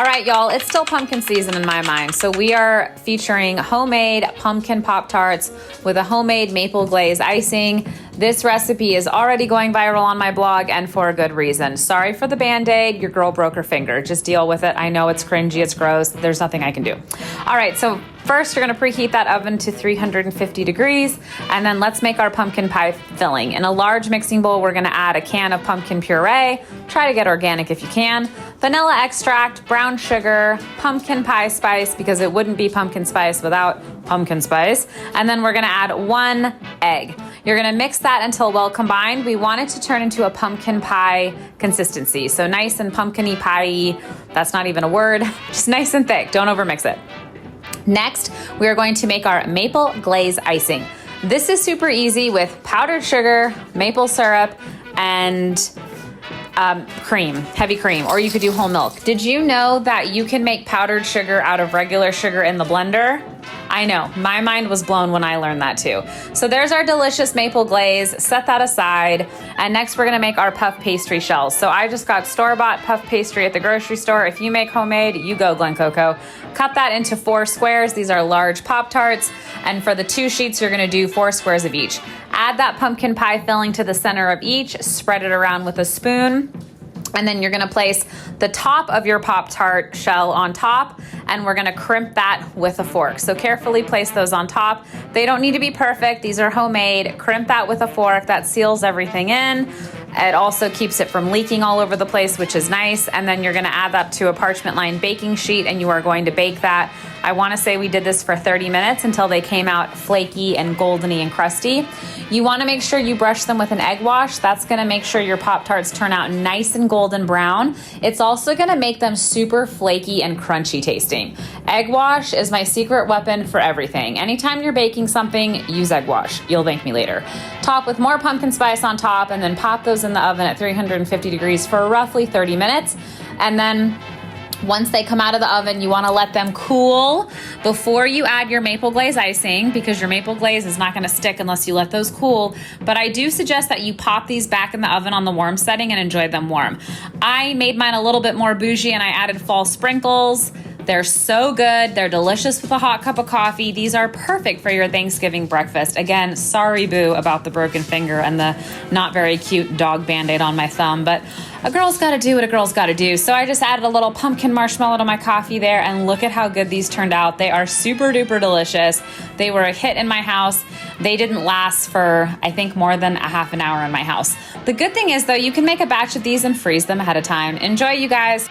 All right, y'all, it's still pumpkin season in my mind. So we are featuring homemade pumpkin Pop-Tarts with a homemade maple glaze icing. This recipe is already going viral on my blog, and for a good reason. Sorry for the Band-Aid, your girl broke her finger. Just deal with it. I know it's cringy, it's gross. There's nothing I can do. All right, so first you're gonna preheat that oven to 350 degrees, and then let's make our pumpkin pie filling. In a large mixing bowl, we're gonna add a can of pumpkin puree. Try to get organic if you can. Vanilla extract, brown sugar, pumpkin pie spice, because it wouldn't be pumpkin spice without pumpkin spice. And then we're gonna add 1 egg. You're gonna mix that until well combined. We want it to turn into a pumpkin pie consistency. So nice and pumpkin-y pie-y. That's not even a word. Just nice and thick, don't overmix it. Next, we are going to make our maple glaze icing. This is super easy with powdered sugar, maple syrup, and cream, heavy cream, or you could do whole milk. Did you know that you can make powdered sugar out of regular sugar in the blender? I know, my mind was blown when I learned that too. So there's our delicious maple glaze, set that aside. And next we're gonna make our puff pastry shells. So I just got store-bought puff pastry at the grocery store. If you make homemade, you go Glen Coco. Cut that into 4 squares. These are large Pop-Tarts. And for the 2 sheets, you're gonna do 4 squares of each. Add that pumpkin pie filling to the center of each, spread it around with a spoon. And then you're gonna place the top of your Pop-Tart shell on top, and we're gonna crimp that with a fork. So carefully place those on top. They don't need to be perfect, these are homemade. Crimp that with a fork, that seals everything in. It also keeps it from leaking all over the place, which is nice. And then you're gonna add that to a parchment lined baking sheet, and you are going to bake that. I wanna say we did this for 30 minutes until they came out flaky and goldeny and crusty. You wanna make sure you brush them with an egg wash. That's gonna make sure your Pop-Tarts turn out nice and golden brown. It's also gonna make them super flaky and crunchy tasting. Egg wash is my secret weapon for everything. Anytime you're baking something, use egg wash. You'll thank me later. Top with more pumpkin spice on top, and then pop those in the oven at 350 degrees for roughly 30 minutes. And then once they come out of the oven, you wanna let them cool before you add your maple glaze icing, because your maple glaze is not gonna stick unless you let those cool. But I do suggest that you pop these back in the oven on the warm setting and enjoy them warm. I made mine a little bit more bougie and I added fall sprinkles. They're so good. They're delicious with a hot cup of coffee. These are perfect for your Thanksgiving breakfast. Again, sorry, boo, about the broken finger and the not very cute dog Band-Aid on my thumb, but a girl's gotta do what a girl's gotta do. So I just added a little pumpkin marshmallow to my coffee there, and look at how good these turned out. They are super duper delicious. They were a hit in my house. They didn't last for, I think, more than a half an hour in my house. The good thing is, though, you can make a batch of these and freeze them ahead of time. Enjoy, you guys.